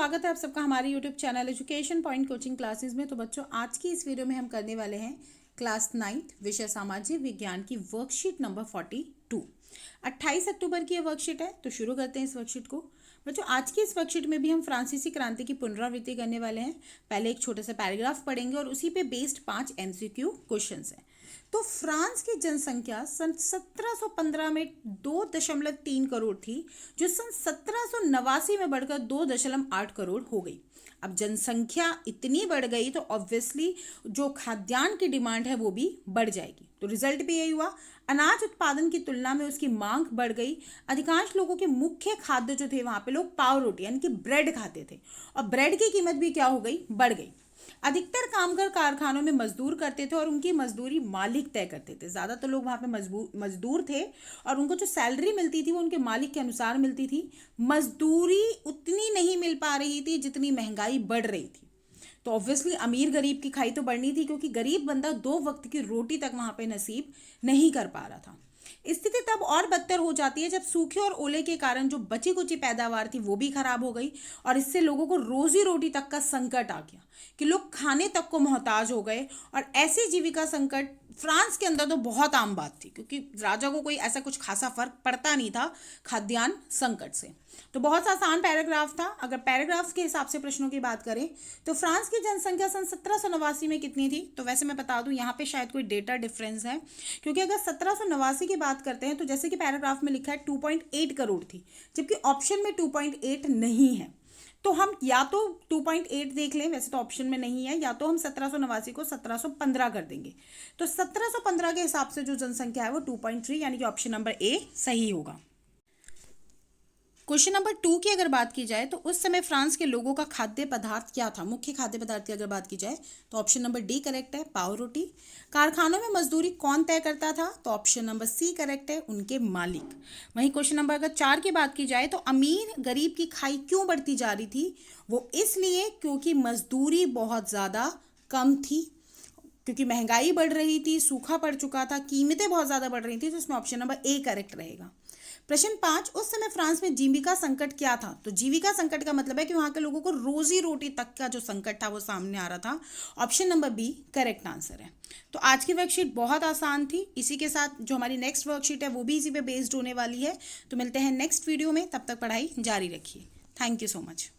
स्वागत है आप सबका हमारे YouTube channel education point coaching classes में। तो बच्चों, आज की इस वीडियो में हम करने वाले हैं क्लास 9 विषय सामाजिक विज्ञान की वर्कशीट नंबर 42। 28 अक्टूबर की ये वर्कशीट है, तो शुरू करते हैं इस वर्कशीट को। बच्चों, आज की इस वर्कशीट में भी हम फ्रांसीसी क्रांति की पुनरावृत्ति करने वाले हैं। पहले एक छोटा सा पैराग्राफ पढ़ेंगे और उसी पे बेस्ड 5 MCQ क्वेश्चंस हैं। तो फ्रांस की जनसंख्या सन 1715 में 2.3 करोड़ थी, जो सन 1789 में बढ़कर 2.8 करोड़ हो गई। अब जनसंख्या इतनी बढ़ गई तो ऑब्वियसली जो खाद्यान्न की डिमांड है वो भी बढ़ जाएगी। तो रिजल्ट भी यही हुआ, अनाज उत्पादन की तुलना में उसकी मांग बढ़ गई। अधिकांश लोगों के मुख्य खाद्य जो थे वहाँ पे लोग पाव रोटी यानी कि ब्रेड खाते थे, और ब्रेड की कीमत भी क्या हो गई, बढ़ गई। अधिकतर कामगार कारखानों में मजदूर करते थे और उनकी मजदूरी मालिक तय करते थे। ज़्यादातर लोग वहाँ पे मजदूर थे और उनको जो सैलरी मिलती थी वो उनके मालिक के अनुसार मिलती थी। मजदूरी उतनी नहीं मिल पा रही थी जितनी महंगाई बढ़ रही थी। तो ऑब्वियसली अमीर गरीब की खाई तो बढ़नी थी, क्योंकि गरीब बंदा 2 वक्त की रोटी तक वहाँ पे नसीब नहीं कर पा रहा था। स्थिति तब और बदतर हो जाती है जब सूखे और ओले के कारण जो बची कुची पैदावार थी वो भी खराब हो गई, और इससे लोगों को रोजी रोटी तक का संकट आ गया कि लोग खाने तक को मोहताज हो गए। और ऐसी जीविका संकट फ्रांस के अंदर तो बहुत आम बात थी, क्योंकि राजा को कोई ऐसा कुछ खासा फर्क पड़ता नहीं था खाद्यान्न संकट से। तो बहुत आसान पैराग्राफ था। अगर पैराग्राफ्स के हिसाब से प्रश्नों की बात करें तो फ्रांस की जनसंख्या सन 1789 में कितनी थी, तो वैसे मैं बता दूं यहाँ पे शायद कोई डेटा डिफरेंस है, क्योंकि अगर 1789 की बात करते हैं तो जैसे कि पैराग्राफ में लिखा है 2.8 करोड़ थी, जबकि ऑप्शन में 2.8 नहीं है। तो हम या तो 2.8 देख लें, वैसे तो ऑप्शन में नहीं है, या तो हम 1789 को 1715 कर देंगे। तो 1715 के हिसाब से जो जनसंख्या है वो 2.3, यानी कि ऑप्शन नंबर ए सही होगा। क्वेश्चन नंबर 2 की अगर बात की जाए तो उस समय फ्रांस के लोगों का खाद्य पदार्थ क्या था, मुख्य खाद्य पदार्थ की अगर बात की जाए तो ऑप्शन नंबर डी करेक्ट है, पाव रोटी। कारखानों में मजदूरी कौन तय करता था, तो ऑप्शन नंबर सी करेक्ट है, उनके मालिक। वहीं क्वेश्चन नंबर अगर 4 की बात की जाए तो अमीर गरीब की खाई क्यों बढ़ती जा रही थी, वो इसलिए क्योंकि मजदूरी बहुत ज़्यादा कम थी, क्योंकि महंगाई बढ़ रही थी, सूखा पड़ चुका था, कीमतें बहुत ज़्यादा बढ़ रही थी। तो इसमें ऑप्शन नंबर ए करेक्ट रहेगा। प्रश्न 5, उस समय फ्रांस में जीविका संकट क्या था, तो जीविका संकट का मतलब है कि वहाँ के लोगों को रोजी रोटी तक का जो संकट था वो सामने आ रहा था। Option number B correct answer है। तो आज की वर्कशीट बहुत आसान थी। इसी के साथ जो हमारी नेक्स्ट वर्कशीट है वो भी इसी पे बेस्ड होने वाली है। तो मिलते हैं नेक्स्ट वीडियो में, तब तक पढ़ाई जारी रखिए। Thank you so much.